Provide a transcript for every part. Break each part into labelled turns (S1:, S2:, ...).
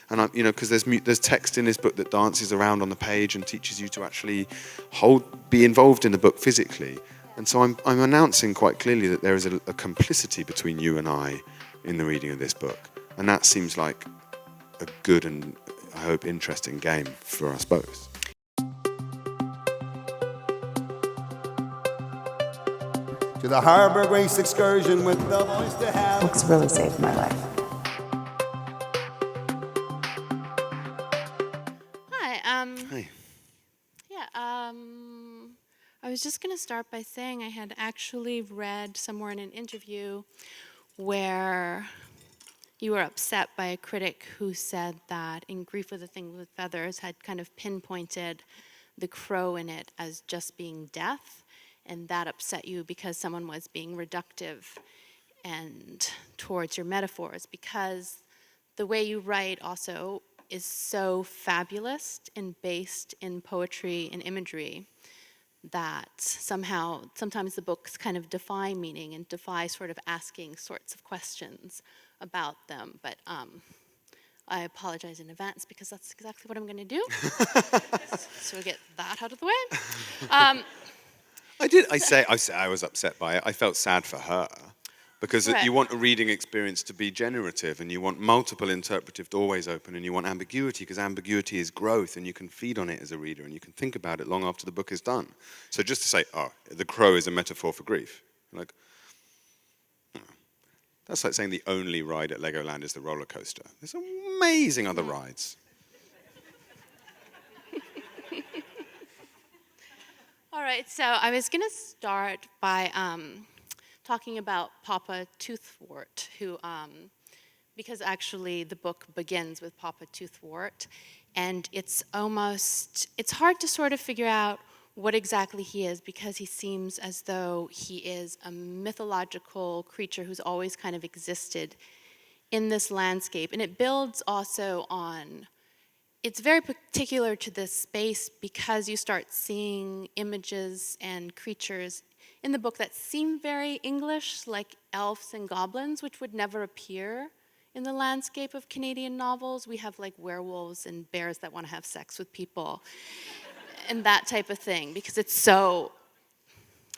S1: And because there's text in this book that dances around on the page and teaches you to actually be involved in the book physically. And so I'm announcing quite clearly that there is a complicity between you and I in the reading of this book. And that seems like a good and, I hope, interesting game for us both.
S2: To the Harbor Grace excursion with the voice to have.
S3: Books really saved my life.
S4: Hi.
S1: Hey.
S4: Yeah. I was just going to start by saying I had actually read somewhere in an interview where you were upset by a critic who said that In Grief with a Thing with Feathers had kind of pinpointed the crow in it as just being death, and that upset you because someone was being reductive and towards your metaphors, because the way you write also is so fabulous and based in poetry and imagery that sometimes the books kind of defy meaning and defy sort of asking sorts of questions about them. But I apologize in advance because that's exactly what I'm going to do. So we get that out of the way.
S1: I was upset by it. I felt sad for her. Because
S4: Right.
S1: you want a reading experience to be generative, and you want multiple interpretive doorways open, and you want ambiguity, because ambiguity is growth, and you can feed on it as a reader, and you can think about it long after the book is done. So just to say, oh, the crow is a metaphor for grief, like, that's like saying the only ride at Legoland is the roller coaster. There's amazing other rides.
S4: All right, so I was going to start by talking about Papa Toothwart, who, because actually the book begins with Papa Toothwart, and it's hard to sort of figure out what exactly he is, because he seems as though he is a mythological creature who's always kind of existed in this landscape. And it builds also on, it's very particular to this space because you start seeing images and creatures in the book that seem very English, like elves and goblins, which would never appear in the landscape of Canadian novels. We have like werewolves and bears that want to have sex with people and that type of thing, because it's so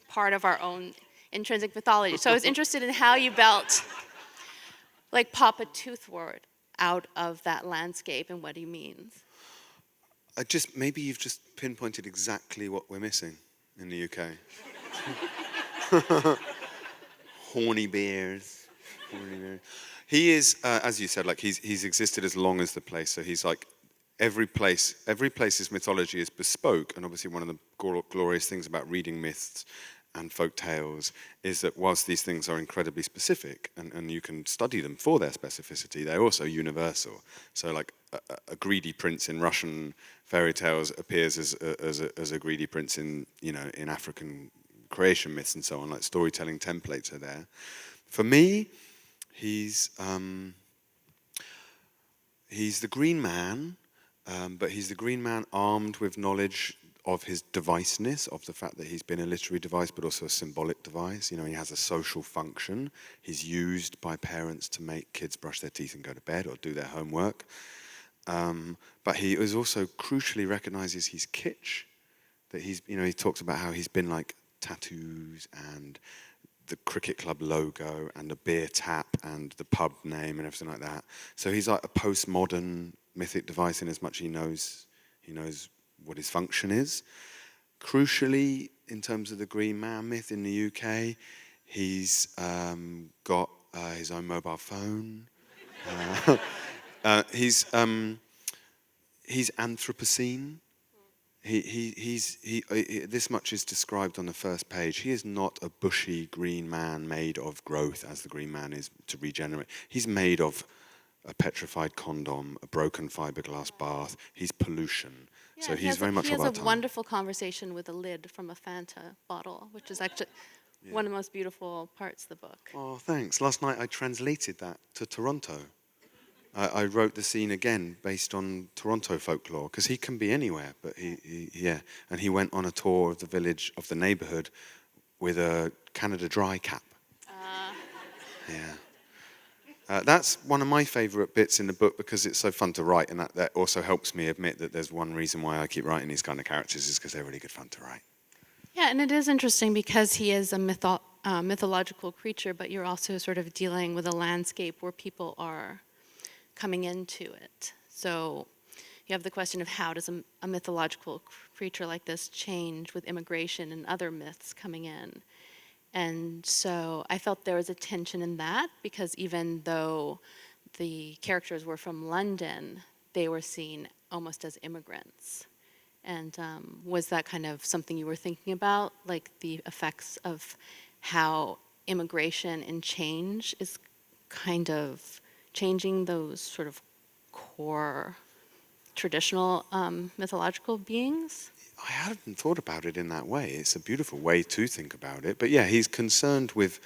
S4: part of our own intrinsic mythology. So I was interested in how you built like Papa Toothwart out of that landscape and what he means.
S1: Maybe you've just pinpointed exactly what we're missing in the UK. Horny bears. He is, as you said, like he's existed as long as the place. So he's like every place's mythology is bespoke. And obviously, one of the glorious things about reading myths and folk tales is that whilst these things are incredibly specific, and you can study them for their specificity, they're also universal. So, like a greedy prince in Russian fairy tales appears as a greedy prince in African creation myths and so on. Like storytelling templates are there. For me, he's the Green Man, but he's the Green Man armed with knowledge of his deviceness, of the fact that he's been a literary device, but also a symbolic device. He has a social function. He's used by parents to make kids brush their teeth and go to bed or do their homework. But he is also crucially recognizes he's kitsch. That he talks about how he's been like tattoos and the cricket club logo and a beer tap and the pub name and everything like that. So he's like a postmodern mythic device in as much he knows what his function is. Crucially, in terms of the Green Man myth in the UK, he's got his own mobile phone. He's Anthropocene. This much is described on the first page. He is not a bushy green man made of growth, as the Green Man is to regenerate. He's made of a petrified condom, a broken fiberglass bath. He's pollution.
S4: Yeah,
S1: so he's very much of our time.
S4: He has a wonderful conversation with a lid from a Fanta bottle, which is actually one of the most beautiful parts of the book.
S1: Oh, thanks. Last night I translated that to Toronto. I wrote the scene again based on Toronto folklore, because he can be anywhere, but and he went on a tour of the village, of the neighborhood, with a Canada Dry cap. Yeah. That's one of my favourite bits in the book because it's so fun to write, and that also helps me admit that there's one reason why I keep writing these kind of characters is because they're really good fun to write.
S4: Yeah, and it is interesting because he is a mythological creature, but you're also sort of dealing with a landscape where people are coming into it. So you have the question of how does a mythological creature like this change with immigration and other myths coming in. And so I felt there was a tension in that because even though the characters were from London, they were seen almost as immigrants. And was that kind of something you were thinking about, like the effects of how immigration and change is kind of changing those sort of core traditional mythological beings?
S1: I hadn't thought about it in that way. It's a beautiful way to think about it. But yeah, he's concerned with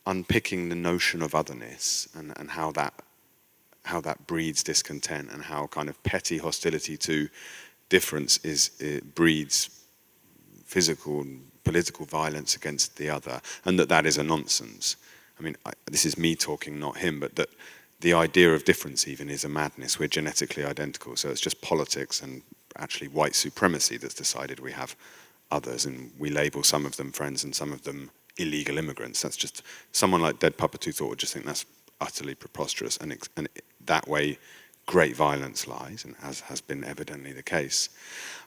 S1: unpicking the notion of otherness and how that breeds discontent and how kind of petty hostility to difference breeds physical and political violence against the other, and that is a nonsense. I mean, this is me talking, not him, but that the idea of difference even is a madness. We're genetically identical, so it's just politics and actually white supremacy that's decided we have others, and we label some of them friends and some of them illegal immigrants. That's just, someone like Dead Papa Toothwart would just think that's utterly preposterous, and that way great violence lies, and as has been evidently the case.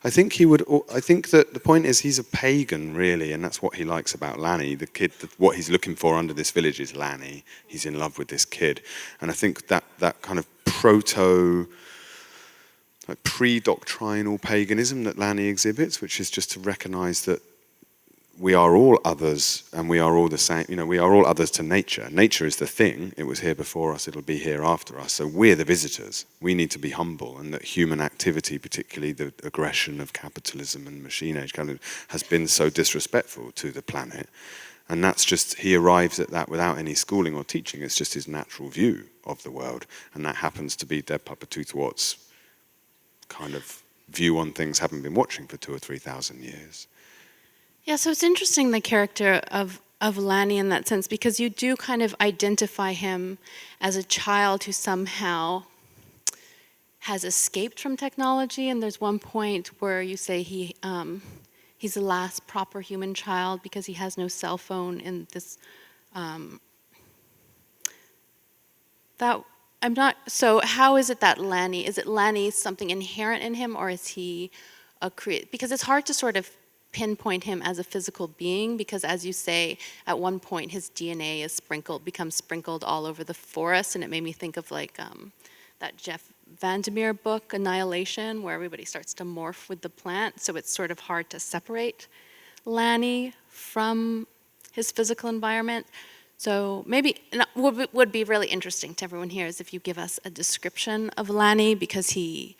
S1: I think that the point is he's a pagan, really, and that's what he likes about Lanny. The kid, what he's looking for under this village is Lanny. He's in love with this kid, and I think that kind of pre-doctrinal paganism that Lanny exhibits, which is just to recognize that we are all others and we are all the same. You know, we are all others to nature. Nature is the thing. It was here before us. It'll be here after us. So we're the visitors. We need to be humble, and that human activity, particularly the aggression of capitalism and machine age, has been so disrespectful to the planet. And that's just, he arrives at that without any schooling or teaching. It's just his natural view of the world. And that happens to be Dead Papa Toothwart's kind of view on things, having been watching for 2,000 or 3,000 years.
S4: Yeah, so it's interesting, the character of Lanny in that sense, because you do kind of identify him as a child who somehow has escaped from technology, and there's one point where you say he's the last proper human child because he has no cell phone in this. So how is it that Lanny, is it Lanny something inherent in him, or is he a create? Because it's hard to sort of pinpoint him as a physical being, because as you say, at one point his DNA is becomes sprinkled all over the forest, and it made me think of like that Jeff Vandermeer book, Annihilation, where everybody starts to morph with the plant, so it's sort of hard to separate Lanny from his physical environment. So maybe what would be really interesting to everyone here is if you give us a description of Lanny, because he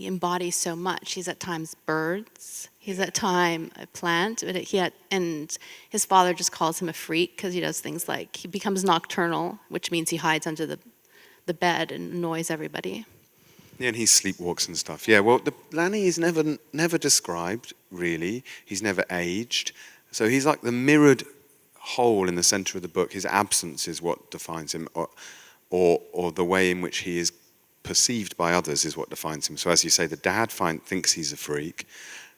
S4: embodies so much. He's at times birds, he's at times a plant, and his father just calls him a freak because he does things like, he becomes nocturnal, which means he hides under the bed and annoys everybody.
S1: Yeah, and he sleepwalks and stuff. Yeah, well, Lanny is never described, really. He's never aged. So he's like the mirrored hole in the center of the book. His absence is what defines him, or the way in which he is perceived by others is what defines him. So as you say, the dad thinks he's a freak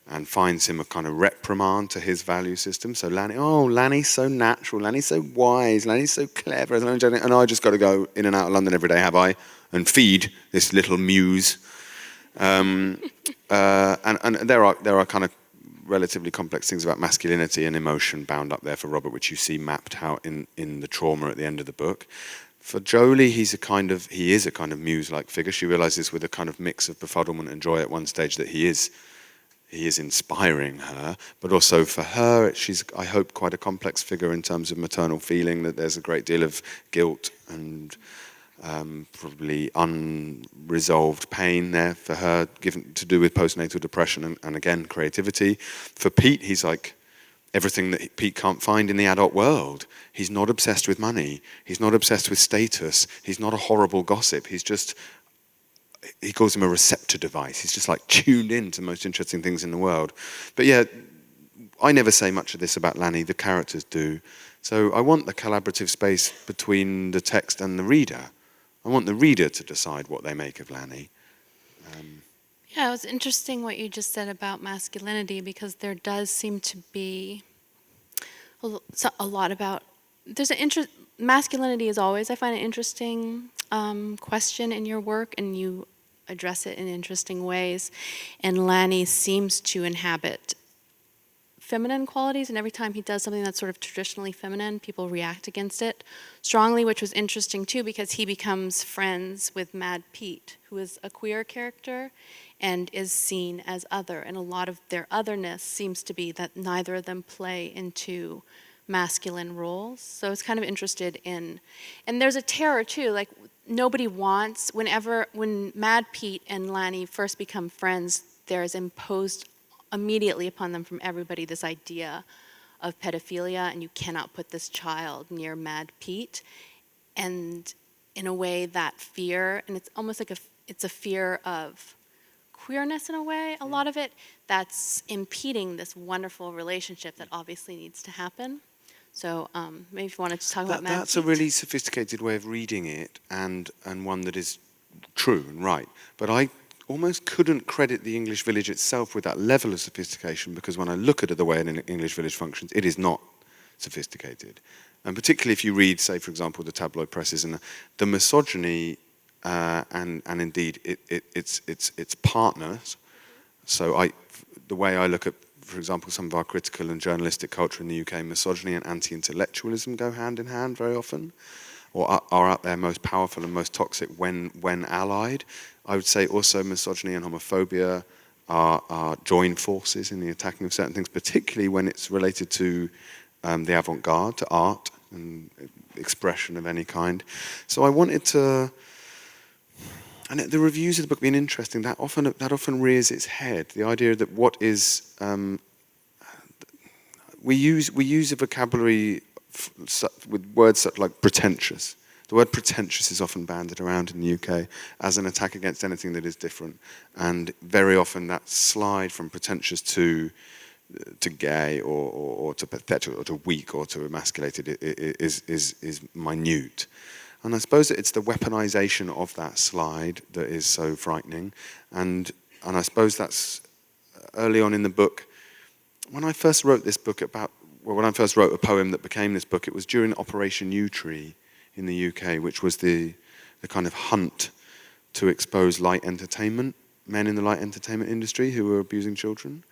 S1: and finds him a kind of reprimand to his value system. So Lanny's so natural, Lanny's so wise, Lanny's so clever, and I just got to go in and out of London every day, have I, and feed this little muse. And there are kind of relatively complex things about masculinity and emotion bound up there for Robert, which you see mapped out in the trauma at the end of the book. For Jolie, he is a kind of muse-like figure. She realizes with a kind of mix of befuddlement and joy at one stage that he is inspiring her, but also for her, she's, I hope, quite a complex figure in terms of maternal feeling, that there's a great deal of guilt and probably unresolved pain there for her, given to do with postnatal depression and again, creativity. For Pete, he's like everything that Pete can't find in the adult world. He's not obsessed with money. He's not obsessed with status. He's not a horrible gossip. He calls him a receptor device. He's just like tuned in to the most interesting things in the world. But yeah, I never say much of this about Lanny. The characters do. So I want the collaborative space between the text and the reader. I want the reader to decide what they make of Lanny.
S4: Yeah, it was interesting what you just said about masculinity, because there does seem to be a lot about, there's an interest, masculinity is always, I find, an interesting question in your work, and you address it in interesting ways. And Lanny seems to inhabit feminine qualities, and every time he does something that's sort of traditionally feminine, people react against it strongly, which was interesting too, because he becomes friends with Mad Pete, who is a queer character and is seen as other, and a lot of their otherness seems to be that neither of them play into masculine roles. So it's kind of interested in, and there's a terror too, like nobody wants, when Mad Pete and Lanny first become friends, there's imposed immediately upon them from everybody this idea of pedophilia, and you cannot put this child near Mad Pete. And in a way, that fear, and it's almost like it's a fear of queerness in a way, a lot of it, that's impeding this wonderful relationship that obviously needs to happen. So maybe if you wanted to talk about Mad Pete.
S1: That's a really sophisticated way of reading it, and one that is true and right. But I almost couldn't credit the English village itself with that level of sophistication, because when I look at it, the way an English village functions, it is not sophisticated. And particularly if you read, say, for example, the tabloid presses and the misogyny, and indeed its partners. So the way I look at, for example, some of our critical and journalistic culture in the UK, misogyny and anti-intellectualism go hand in hand very often, or are out there most powerful and most toxic when allied. I would say also misogyny and homophobia are joined forces in the attacking of certain things, particularly when it's related to the avant-garde, to art and expression of any kind. So I wanted to, and the reviews of the book being interesting, that often rears its head. The idea that what is we use a vocabulary with words such like pretentious. The word pretentious is often bandied around in the UK as an attack against anything that is different, and very often that slide from pretentious to gay or to pathetic or to weak or to emasculated is minute. And I suppose that it's the weaponization of that slide that is so frightening, and I suppose that's early on in the book. When I first wrote this book when I first wrote a poem that became this book, it was during Operation U Tree in the UK, which was the kind of hunt to expose light entertainment, men in the light entertainment industry who were abusing children.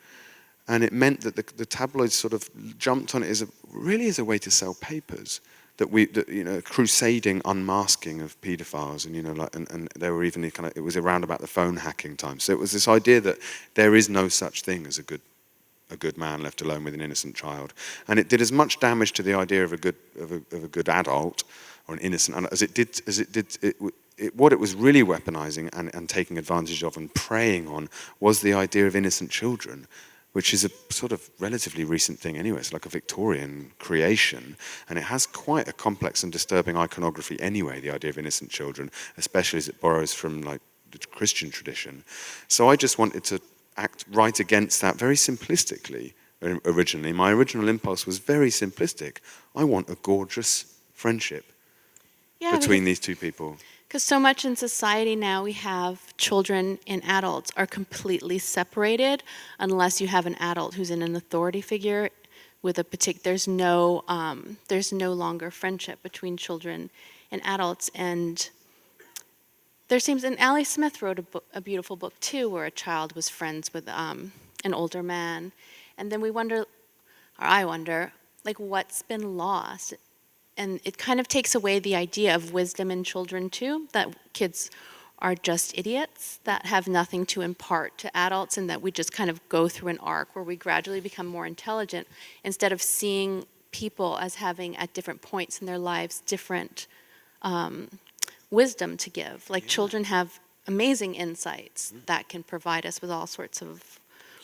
S1: And it meant that the tabloids sort of jumped on it as a way to sell papers, crusading unmasking of paedophiles, and there were even it was around about the phone hacking time. So it was this idea that there is no such thing as a good man left alone with an innocent child, and it did as much damage to the idea of a good adult or an innocent as it did what it was really weaponizing and taking advantage of and preying on was the idea of innocent children, which is a sort of relatively recent thing anyway. It's like a Victorian creation, and it has quite a complex and disturbing iconography anyway, the idea of innocent children, especially as it borrows from like the Christian tradition. So I just wanted to write against that very simplistically originally. My original impulse was very simplistic. I want a gorgeous friendship between these two people.
S4: Because so much in society now, we have children and adults are completely separated unless you have an adult who's in an authority figure with a particular, there's no longer friendship between children and adults. And there seems, and Ali Smith wrote a beautiful book too, where a child was friends with an older man. And then I wonder, like, what's been lost? And it kind of takes away the idea of wisdom in children too, that kids are just idiots that have nothing to impart to adults, and that we just kind of go through an arc where we gradually become more intelligent, instead of seeing people as having at different points in their lives different wisdom to give. Like children have amazing insights that can provide us with all sorts of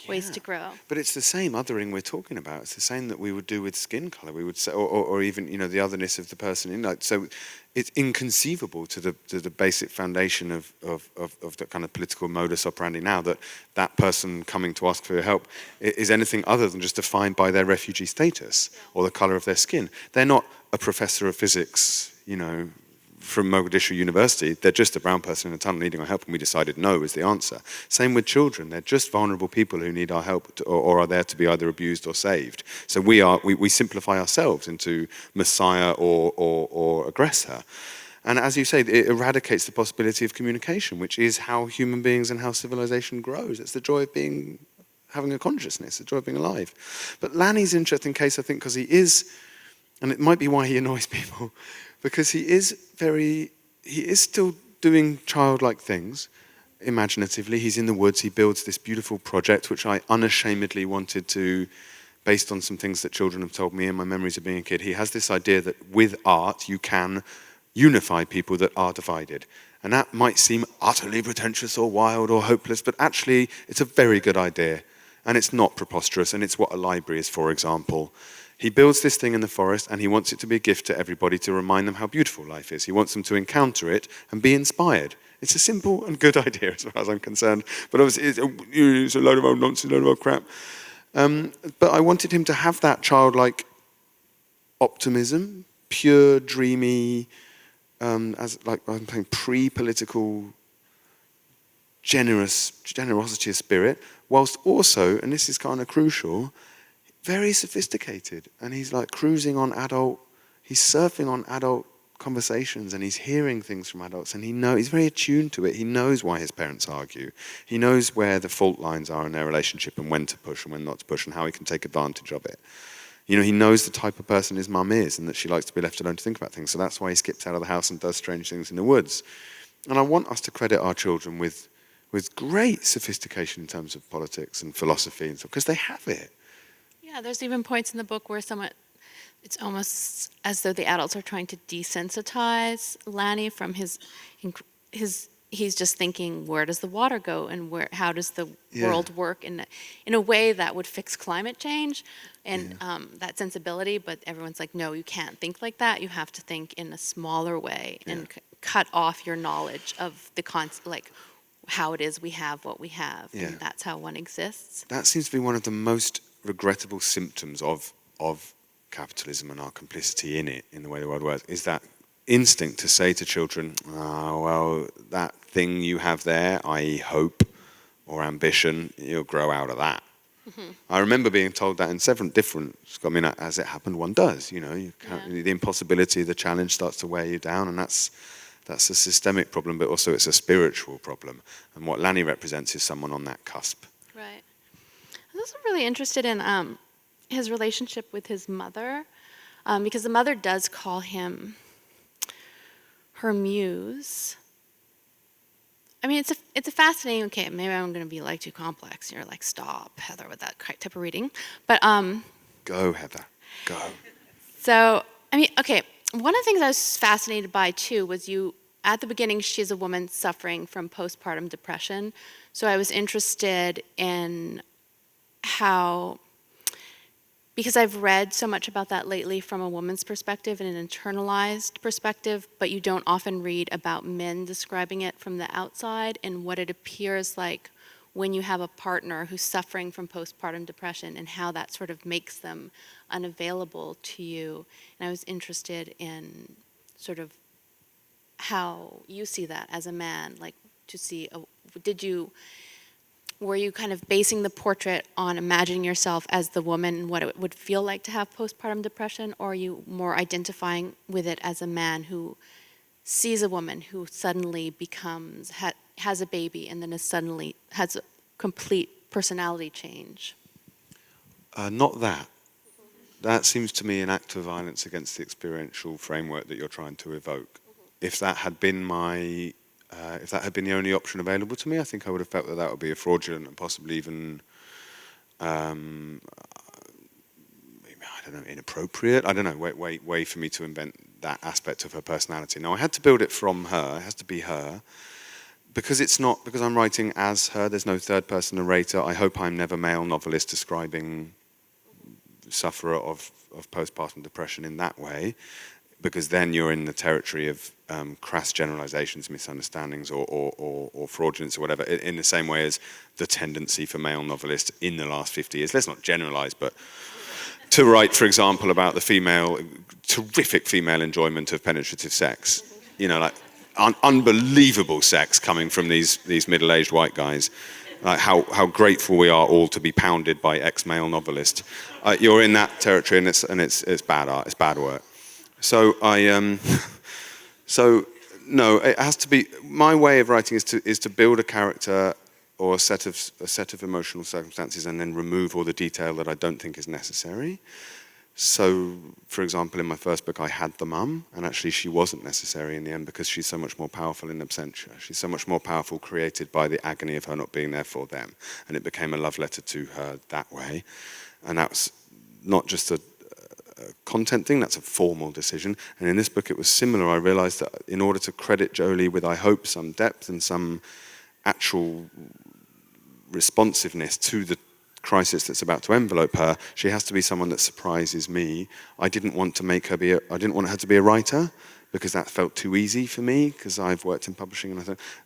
S4: ways to grow.
S1: But it's the same othering we're talking about. It's the same that we would do with skin color. We would say, or even the otherness of the person in like. So it's inconceivable to the basic foundation of the kind of political modus operandi now that person coming to ask for your help is anything other than just defined by their refugee status or the color of their skin. They're not a professor of physics, from Mogadishu University. They're just a brown person in a tunnel needing our help, and we decided no is the answer. Same with children. They're just vulnerable people who need our help or are there to be either abused or saved. So we simplify ourselves into messiah or aggressor. And as you say, it eradicates the possibility of communication, which is how human beings and how civilization grows. It's the joy of having a consciousness, the joy of being alive. But Lanny's an interesting case, I think, because he is, and it might be why he annoys people, because he is still doing childlike things, imaginatively. He's in the woods, he builds this beautiful project, which I unashamedly wanted to, based on some things that children have told me in my memories of being a kid. He has this idea that with art you can unify people that are divided. And that might seem utterly pretentious or wild or hopeless, but actually it's a very good idea. And it's not preposterous, and it's what a library is, for example. He builds this thing in the forest, and he wants it to be a gift to everybody to remind them how beautiful life is. He wants them to encounter it and be inspired. It's a simple and good idea as far as I'm concerned. But obviously it's a load of old nonsense, a load of old crap. But I wanted him to have that childlike optimism, pure, dreamy, as like I'm saying, pre-political generosity of spirit, whilst also, and this is kind of crucial, very sophisticated. And he's like cruising on he's surfing on adult conversations, and he's hearing things from adults, and he's very attuned to it. He knows why his parents argue. He knows where the fault lines are in their relationship and when to push and when not to push and how he can take advantage of it. He knows the type of person his mum is and that she likes to be left alone to think about things. So that's why he skips out of the house and does strange things in the woods. And I want us to credit our children with great sophistication in terms of politics and philosophy and stuff, because they have it.
S4: Yeah, there's even points in the book where it's almost as though the adults are trying to desensitize Lanny from he's just thinking, where does the water go and how does the world work in a way that would fix climate change and that sensibility, but everyone's like, no, you can't think like that. You have to think in a smaller way and cut off your knowledge of the like how it is we have what we have, and that's how one exists.
S1: That seems to be one of the most regrettable symptoms of capitalism and our complicity in it, in the way the world works, is that instinct to say to children, well, that thing you have there, i.e. hope or ambition, you'll grow out of that. Mm-hmm. I remember being told that in several different, as it happened, one does, the impossibility, the challenge starts to wear you down, and that's a systemic problem, but also it's a spiritual problem. And what Lanny represents is someone on that cusp.
S4: Right. I was also really interested in his relationship with his mother, because the mother does call him her muse. I mean, it's a fascinating. Okay, maybe I'm going to be like too complex. You're like, stop, Heather, with that type of reading. But
S1: go, Heather, go.
S4: So I mean, okay. One of the things I was fascinated by too was at the beginning, she's a woman suffering from postpartum depression. So I was interested in how, because I've read so much about that lately from a woman's perspective and an internalized perspective, but you don't often read about men describing it from the outside and what it appears like when you have a partner who's suffering from postpartum depression and how that sort of makes them unavailable to you. And I was interested in sort of how you see that as a man, like to see, were you kind of basing the portrait on imagining yourself as the woman and what it would feel like to have postpartum depression, or are you more identifying with it as a man who sees a woman who suddenly has a baby and then suddenly has a complete personality change?
S1: Not that. That seems to me an act of violence against the experiential framework that you're trying to evoke. If that had been the only option available to me, I think I would have felt that would be a fraudulent and possibly even, I don't know, inappropriate. I don't know, way for me to invent that aspect of her personality. Now, I had to build it from her. It has to be her. because I'm writing as her, there's no third person narrator. I hope I'm never male novelist describing sufferer of postpartum depression in that way, because then you're in the territory of crass generalizations, misunderstandings, or fraudulence or whatever, in the same way as the tendency for male novelists in the last 50 years, let's not generalize, but to write, for example, about the terrific female enjoyment of penetrative sex, like unbelievable sex coming from these middle-aged white guys. Like how grateful we are all to be pounded by ex-male novelists. You're in that territory, and it's bad art, it's bad work. So no, it has to be. My way of writing is to build a character or a set of emotional circumstances, and then remove all the detail that I don't think is necessary. So, for example, in my first book, I had the mum, and actually she wasn't necessary in the end because she's so much more powerful in absentia. She's so much more powerful created by the agony of her not being there for them. And it became a love letter to her that way. And that's not just a content thing, that's a formal decision. And in this book, it was similar. I realized that in order to credit Jolie with, I hope, some depth and some actual responsiveness to the crisis that's about to envelope her, she has to be someone that surprises me. I didn't want her to be a writer, because that felt too easy for me, because I've worked in publishing,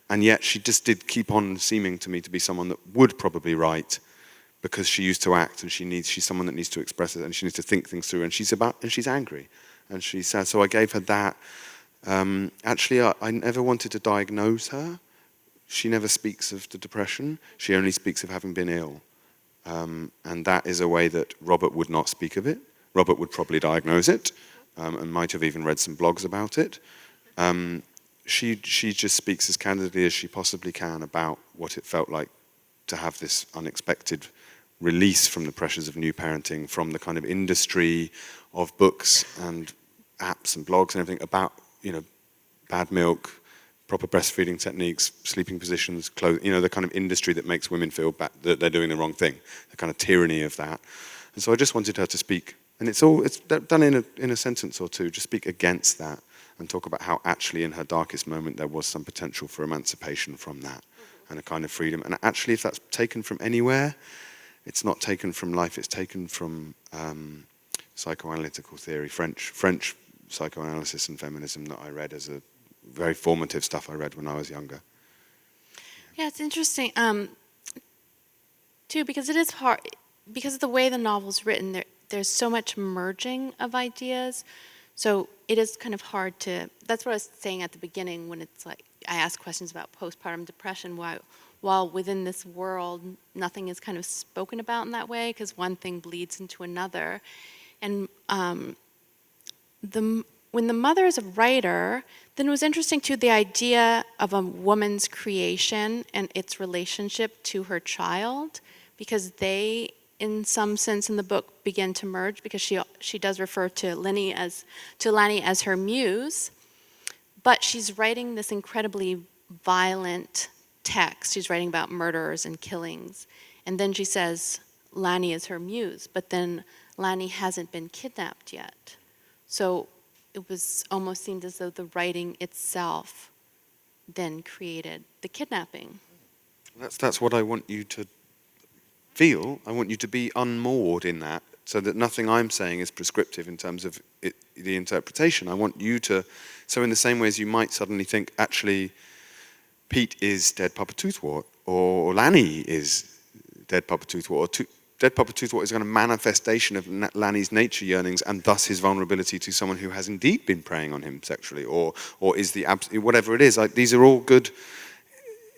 S1: and yet she just did keep on seeming to me to be someone that would probably write, because she used to act, and she's someone that needs to express it, and she needs to think things through, and she's angry, and she's sad. So I gave her that. Actually, I never wanted to diagnose her. She never speaks of the depression. She only speaks of having been ill. And that is a way that Robert would not speak of it. Robert would probably diagnose it, and might have even read some blogs about it. She just speaks as candidly as she possibly can about what it felt like to have this unexpected release from the pressures of new parenting, from the kind of industry of books and apps and blogs and everything about, bad milk, proper breastfeeding techniques, sleeping positions, clothes, the kind of industry that makes women feel that they're doing the wrong thing, the kind of tyranny of that. And so I just wanted her to speak, and it's done in a sentence or two, just speak against that and talk about how actually in her darkest moment there was some potential for emancipation from that and a kind of freedom. And actually, if that's taken from anywhere, it's not taken from life, it's taken from psychoanalytical theory, French psychoanalysis and feminism that I read as a very formative stuff I read when I was younger.
S4: Yeah, it's interesting, too, because it is hard, because of the way the novel's written, there's so much merging of ideas, so it is kind of hard to, that's what I was saying at the beginning when it's like, I asked questions about postpartum depression, while within this world, nothing is kind of spoken about in that way, because one thing bleeds into another. And when the mother is a writer, then it was interesting too, the idea of a woman's creation and its relationship to her child, because they, in some sense in the book, begin to merge, because she does refer to Lanny as her muse, but she's writing this incredibly violent text. She's writing about murders and killings, and then she says Lanny is her muse, but then Lanny hasn't been kidnapped yet. So it was almost seemed as though the writing itself then created the kidnapping.
S1: That's what I want you to feel. I want you to be unmoored in that, so that nothing I'm saying is prescriptive in terms of the interpretation. I want you to, so in the same way as you might suddenly think, actually, Pete is dead Papa Toothwart, or Lanny is dead Papa Toothwart, or dead Papa Toothwart is a kind of manifestation of Lanny's nature yearnings and thus his vulnerability to someone who has indeed been preying on him sexually, or is the whatever it is. These are all good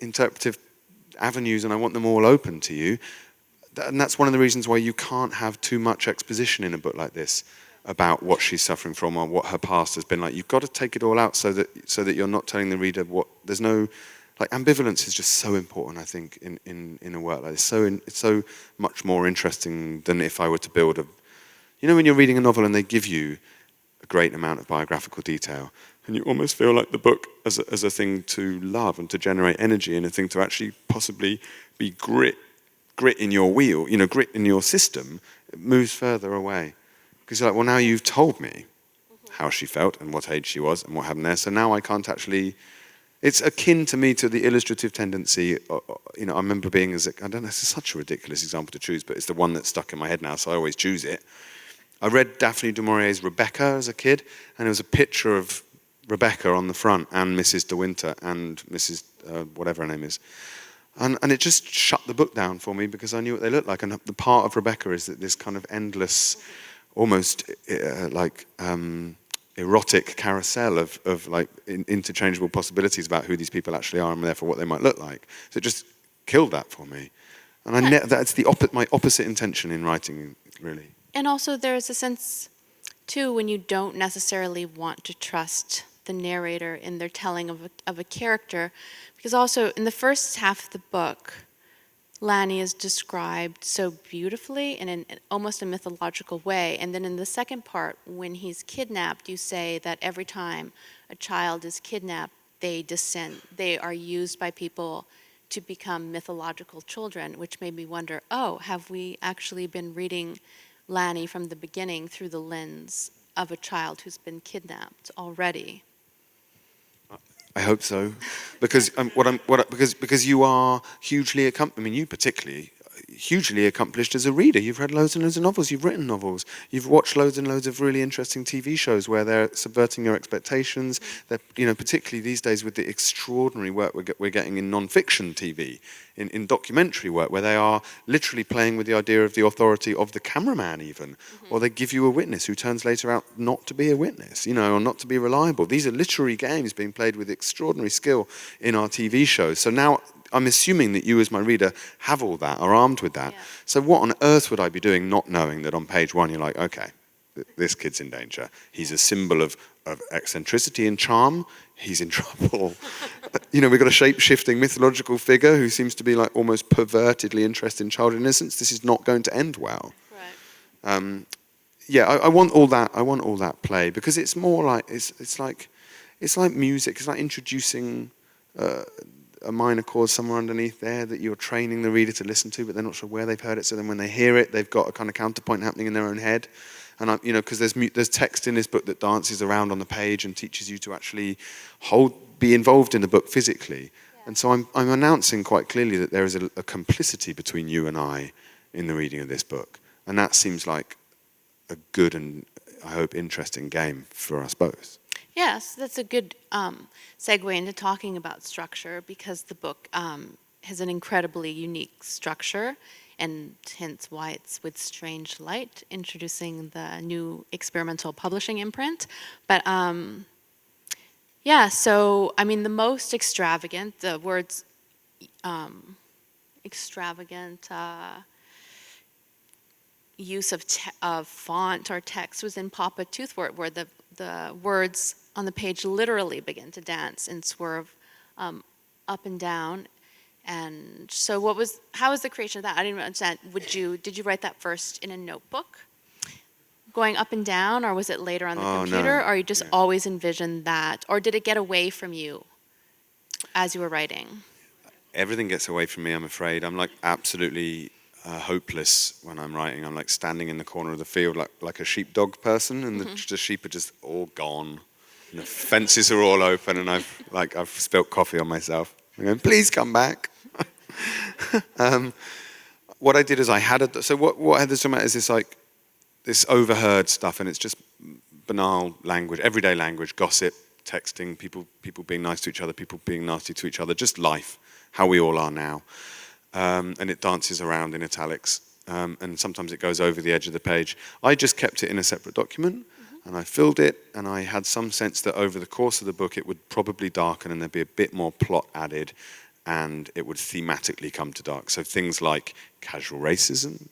S1: interpretive avenues, and I want them all open to you. And that's one of the reasons why you can't have too much exposition in a book like this about what she's suffering from or what her past has been like. You've got to take it all out so that you're not telling the reader what. There's no. Like, ambivalence is just so important, I think, in a work like this. It's so much more interesting than if I were to build a... when you're reading a novel and they give you a great amount of biographical detail, and you almost feel like the book as a thing to love and to generate energy, and a thing to actually possibly be grit in your wheel, grit in your system, it moves further away. Because you're like, well, now you've told me how she felt and what age she was and what happened there, so now I can't actually It's akin to me to the illustrative tendency. I remember being I don't know, this is such a ridiculous example to choose, but it's the one that's stuck in my head now, so I always choose it. I read Daphne du Maurier's Rebecca as a kid, and there was a picture of Rebecca on the front, and Mrs. De Winter, and Mrs. Whatever her name is. And it just shut the book down for me because I knew what they looked like. And the part of Rebecca is that this kind of endless, almost erotic carousel of like interchangeable possibilities about who these people actually are and therefore what they might look like. So it just killed that for me. And that's my opposite intention in writing, really.
S4: And also there's a sense, too, when you don't necessarily want to trust the narrator in their telling of a character, because also in the first half of the book, Lanny is described so beautifully in almost a mythological way. And then in the second part, when he's kidnapped, you say that every time a child is kidnapped, they are used by people to become mythological children, which made me wonder, have we actually been reading Lanny from the beginning through the lens of a child who's been kidnapped already?
S1: I hope so, because because you are hugely accomplished. I mean, you particularly hugely accomplished as a reader. You've read loads and loads of novels. You've written novels. You've watched loads and loads of really interesting TV shows where they're subverting your expectations. They're, particularly these days with the extraordinary work we're getting in non-fiction TV, in documentary work, where they are literally playing with the idea of the authority of the cameraman even, or they give you a witness who turns later out not to be a witness, or not to be reliable. These are literary games being played with extraordinary skill in our TV shows. So now I'm assuming that you as my reader have all that, are armed with that. Yeah. So what on earth would I be doing not knowing that on page one you're like, okay, this kid's in danger. He's a symbol of eccentricity and charm. He's in trouble. We've got a shape-shifting mythological figure who seems to be like almost pervertedly interested in child innocence. This is not going to end well. Right. I want all that. I want all that play because it's more like it's like music. It's like introducing a minor chord somewhere underneath there that you're training the reader to listen to, but they're not sure where they've heard it. So then when they hear it, they've got a kind of counterpoint happening in their own head. And because there's text in this book that dances around on the page and teaches you to actually be involved in the book physically. Yeah. And so I'm announcing quite clearly that there is a complicity between you and I in the reading of this book. And that seems like a good and, I hope, interesting game for us both.
S4: Yes, that's a good segue into talking about structure because the book has an incredibly unique structure and hence why it's with Strange Light, introducing the new experimental publishing imprint. But so, I mean, the most extravagant, the words extravagant use of font or text was in Papa Toothwart, where the words on the page literally begin to dance and swerve up and down. And so how was the creation of that? I didn't understand. Did you write that first in a notebook? Going up and down, or was it later on the computer?
S1: No.
S4: Or you just always envisioned that? Or did it get away from you as you were writing?
S1: Everything gets away from me, I'm afraid. I'm like absolutely hopeless when I'm writing. I'm like standing in the corner of the field like a sheepdog person, and the sheep are just all gone. And the fences are all open, and I've spilt coffee on myself. I'm going, please come back. What I did is I had what I had this about is this overheard stuff, and it's just banal language, everyday language, gossip, texting, people being nice to each other, people being nasty to each other, just life, how we all are now. And it dances around in italics, and sometimes it goes over the edge of the page. I just kept it in a separate document, and I filled it, and I had some sense that over the course of the book it would probably darken and there'd be a bit more plot added, and it would thematically come to dark. So things like casual racism,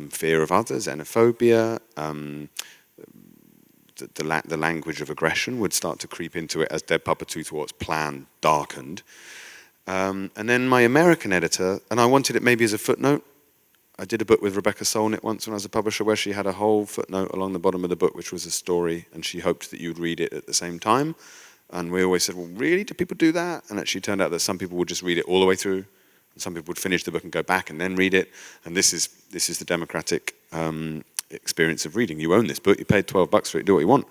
S1: fear of others, xenophobia, the language of aggression would start to creep into it as Dead Papa Toothwart's plan darkened. And then my American editor, and I wanted it maybe as a footnote. I did a book with Rebecca Solnit once when I was a publisher where she had a whole footnote along the bottom of the book which was a story, and she hoped that you'd read it at the same time. And we always said, well, really? Do people do that? And actually turned out that some people would just read it all the way through, and some people would finish the book and go back and then read it. And this is the democratic experience of reading. You own this book, you paid $12 for it, do what you want.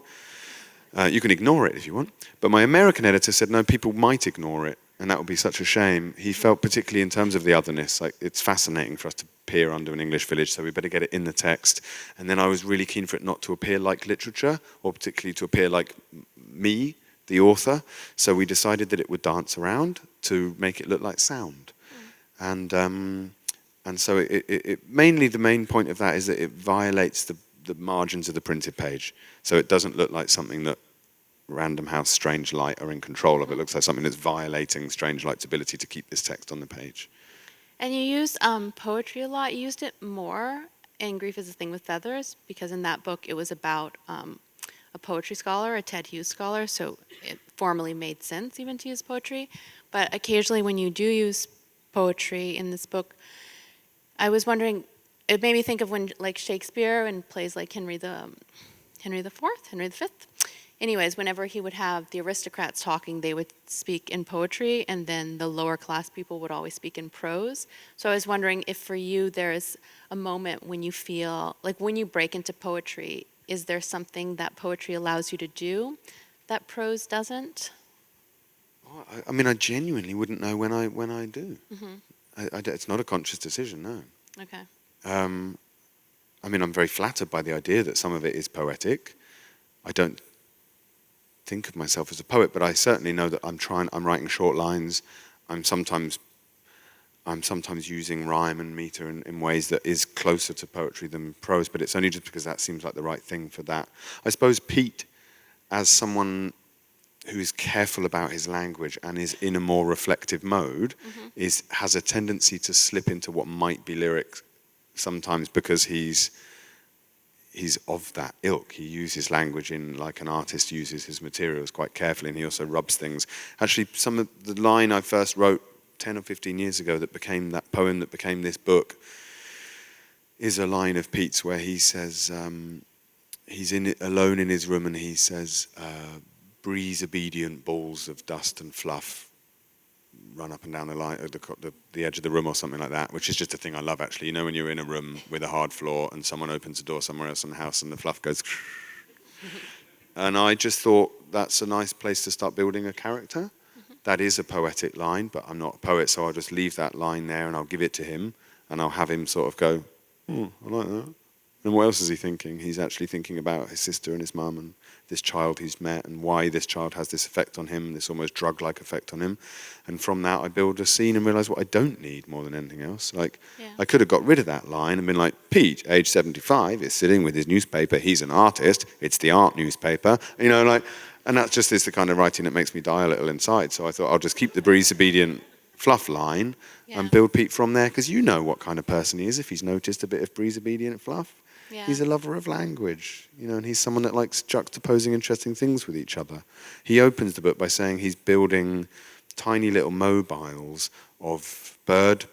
S1: You can ignore it if you want. But my American editor said, no, people might ignore it, and that would be such a shame. He felt, particularly in terms of the otherness, like it's fascinating for us to appear under an English village, so we better get it in the text. And then I was really keen for it not to appear like literature, or particularly to appear like me, the author. So we decided that it would dance around to make it look like sound. And so mainly the main point of that is that it violates the margins of the printed page. So it doesn't look like something that Random House Strange Light are in control of. It looks like something that's violating Strange Light's ability to keep this text on the page.
S4: And you used poetry a lot. You used it more in Grief is a Thing with Feathers, because in that book it was about a poetry scholar, a Ted Hughes scholar, so it formally made sense even to use poetry. But occasionally when you do use poetry in this book, I was wondering, it made me think of when, like, Shakespeare and plays like Henry the Fifth. Anyways, whenever he would have the aristocrats talking, they would speak in poetry, and then the lower class people would always speak in prose. So I was wondering if for you there's a moment when you feel, like when you break into poetry, is there something that poetry allows you to do that prose doesn't?
S1: I mean, I genuinely wouldn't know when I do. It's not a conscious decision, no.
S4: Okay.
S1: I mean, I'm very flattered by the idea that some of it is poetic. I don't think of myself as a poet, but I certainly know that I'm writing short lines. I'm sometimes using rhyme and meter in ways that is closer to poetry than prose, but it's only just because that seems like the right thing for that. I suppose Pete, as someone who is careful about his language and is in a more reflective mode, has a tendency to slip into what might be lyrics sometimes, because he's of that ilk. He uses language in like an artist uses his materials quite carefully, and he also rubs things. Actually, some of the line I first wrote 10 or 15 years ago that became that poem that became this book is a line of Pete's where he says, he's alone in his room, and he says, breeze-obedient balls of dust and fluff run up and down the line, the edge of the room, or something like that, which is just a thing I love, actually. You know, when you're in a room with a hard floor and someone opens a door somewhere else in the house and the fluff goes and I just thought that's a nice place to start building a character. That is a poetic line, but I'm not a poet, so I'll just leave that line there and I'll give it to him, and I'll have him sort of go, I like that. And what else is he thinking? He's actually thinking about his sister and his mum and this child he's met, and why this child has this effect on him, this almost drug-like effect on him. And from that, I build a scene and realise what I don't need more than anything else. Like, I could have got rid of that line and been like, Pete, age 75, is sitting with his newspaper. He's an artist. It's the art newspaper. You know, like, and that's just the kind of writing that makes me die a little inside. So I thought I'll just keep the breeze-obedient fluff line and build Pete from there, because you know what kind of person he is if he's noticed a bit of breeze-obedient fluff. Yeah. He's a lover of language, you know, and he's someone that likes juxtaposing interesting things with each other. He opens the book by saying he's building tiny little mobiles of bird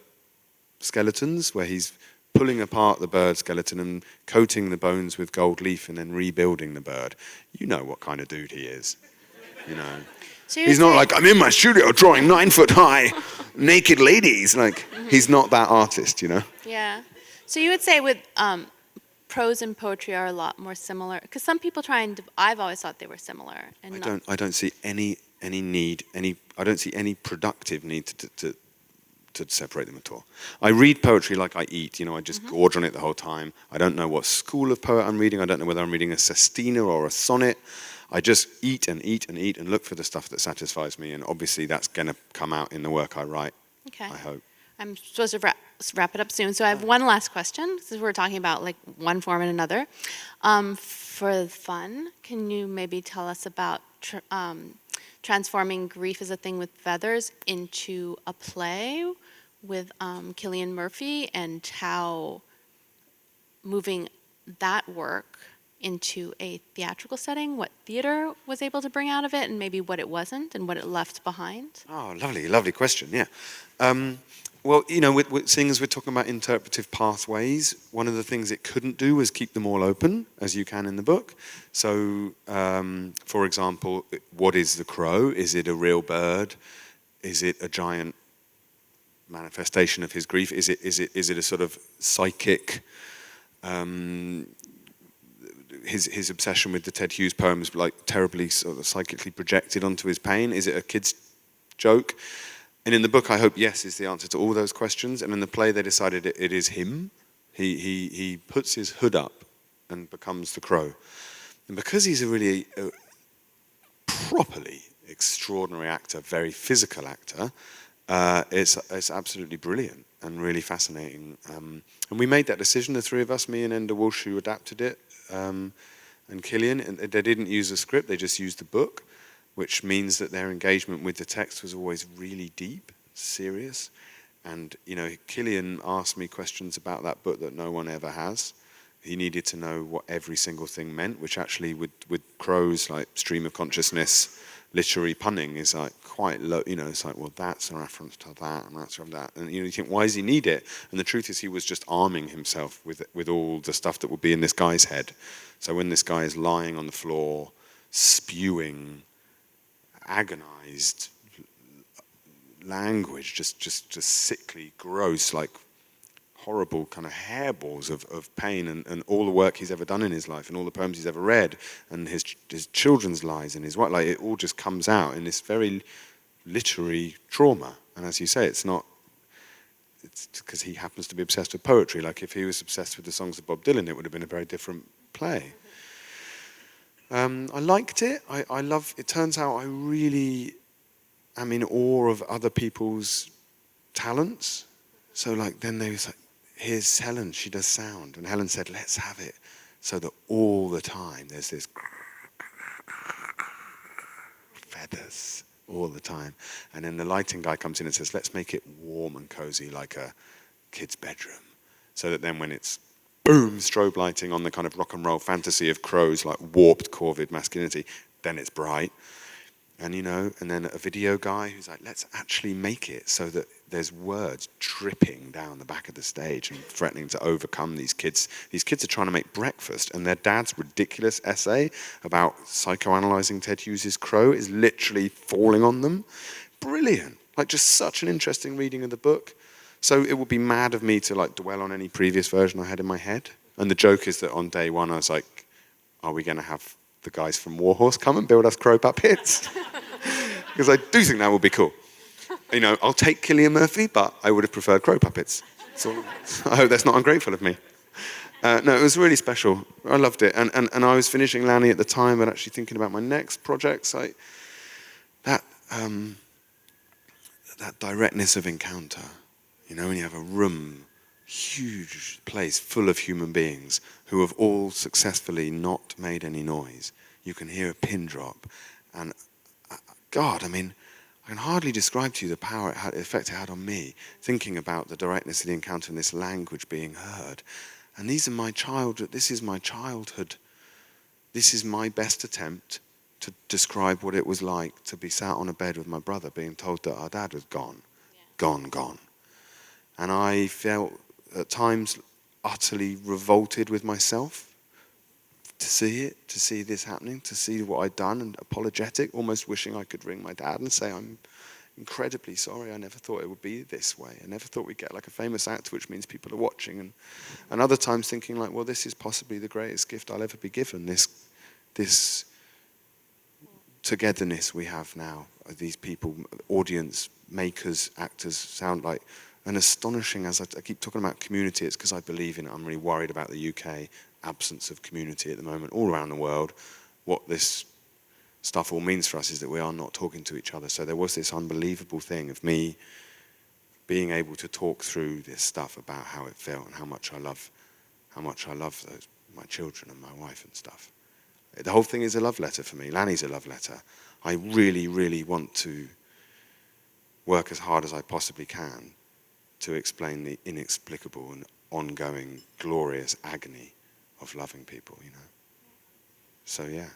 S1: skeletons, where he's pulling apart the bird skeleton and coating the bones with gold leaf and then rebuilding the bird. You know what kind of dude he is, you know. So he's not like, I'm in my studio drawing 9-foot-high naked ladies. Like, he's not that artist, you know. Yeah.
S4: So you would say with prose and poetry are a lot more similar, because some people try and I've always thought they were similar. And
S1: I don't see any need, I don't see any productive need to separate them at all. I read poetry like I eat, you know, I just gorge on it the whole time. I don't know what school of poet I'm reading. I don't know whether I'm reading a sestina or a sonnet. I just eat and eat and eat and look for the stuff that satisfies me, and obviously that's going to come out in the work I write, I hope.
S4: I'm supposed to wrap it up soon, so I have one last question, since we're talking about like one form and another. For fun, can you maybe tell us about transforming Grief is a Thing with Feathers into a play with Cillian Murphy, and how moving that work into a theatrical setting, what theater was able to bring out of it, and maybe what it wasn't, and what it left behind?
S1: Oh, lovely question, yeah. Well, you know, seeing as we're talking about interpretive pathways, one of the things it couldn't do was keep them all open, as you can in the book. So, for example, what is the crow? Is it a real bird? Is it a giant manifestation of his grief? Is it a sort of psychic his obsession with the Ted Hughes poems, like terribly sort of psychically projected onto his pain? Is it a kid's joke? And in the book, I hope yes is the answer to all those questions. And in the play, they decided it is him. He puts his hood up and becomes the crow. And because he's a really properly extraordinary actor, very physical actor, it's absolutely brilliant and really fascinating. And we made that decision, the three of us, me and Enda Walsh, who adapted it, and Killian. And they didn't use a script, they just used the book, which means that their engagement with the text was always really deep, serious. And, you know, Killian asked me questions about that book that no one ever has. He needed to know what every single thing meant, which actually with Crow's like stream of consciousness, literary punning is like quite low, you know, it's like, well, that's a reference to that, and that's from that. And you know, you think, why does he need it? And the truth is he was just arming himself with all the stuff that would be in this guy's head. So when this guy is lying on the floor, spewing agonized language, just sickly, gross, like horrible kind of hairballs of pain and all the work he's ever done in his life and all the poems he's ever read and his children's lives and his what, like it all just comes out in this very literary trauma. And as you say, it's because he happens to be obsessed with poetry. Like if he was obsessed with the songs of Bob Dylan, it would have been a very different play. I liked it. I love, it turns out I really am in awe of other people's talents. So like then they was like, here's Helen, she does sound. And Helen said, let's have it so that all the time there's this feathers all the time. And then the lighting guy comes in and says, let's make it warm and cozy like a kid's bedroom. So that then when it's boom, strobe lighting on the kind of rock and roll fantasy of Crow's like warped corvid masculinity, then it's bright. And you know, and then a video guy who's like, let's actually make it so that there's words dripping down the back of the stage and threatening to overcome these kids. These kids are trying to make breakfast, and their dad's ridiculous essay about psychoanalyzing Ted Hughes' Crow is literally falling on them. Brilliant. Like just such an interesting reading of the book. So it would be mad of me to like dwell on any previous version I had in my head. And the joke is that on day one I was like, are we going to have the guys from Warhorse come and build us crow puppets? Because I do think that would be cool. You know, I'll take Cillian Murphy, but I would have preferred crow puppets. So I hope that's not ungrateful of me. No, it was really special. I loved it. And I was finishing Lanny at the time, but actually thinking about my next projects. That directness of encounter, you know, when you have a room, huge place full of human beings who have all successfully not made any noise. You can hear a pin drop. And God, I mean, I can hardly describe to you the power the effect it had on me, thinking about the directness of the encounter and this language being heard. And this is my childhood. This is my best attempt to describe what it was like to be sat on a bed with my brother being told that our dad was gone. Gone. And I felt at times utterly revolted with myself to see this happening, to see what I'd done, and apologetic, almost wishing I could ring my dad and say, I'm incredibly sorry, I never thought it would be this way. I never thought we'd get like a famous act, which means people are watching. And other times thinking like, well, this is possibly the greatest gift I'll ever be given, this togetherness we have now, these people, audience, makers, actors, sound like an astonishing, as I keep talking about community, it's because I believe in it. I'm really worried about the UK absence of community at the moment, all around the world. What this stuff all means for us is that we are not talking to each other. So there was this unbelievable thing of me being able to talk through this stuff about how it felt and how much I love my children and my wife and stuff. The whole thing is a love letter for me. Lanny's a love letter. I really, really want to work as hard as I possibly can to explain the inexplicable and ongoing glorious agony of loving people, you know. So yeah.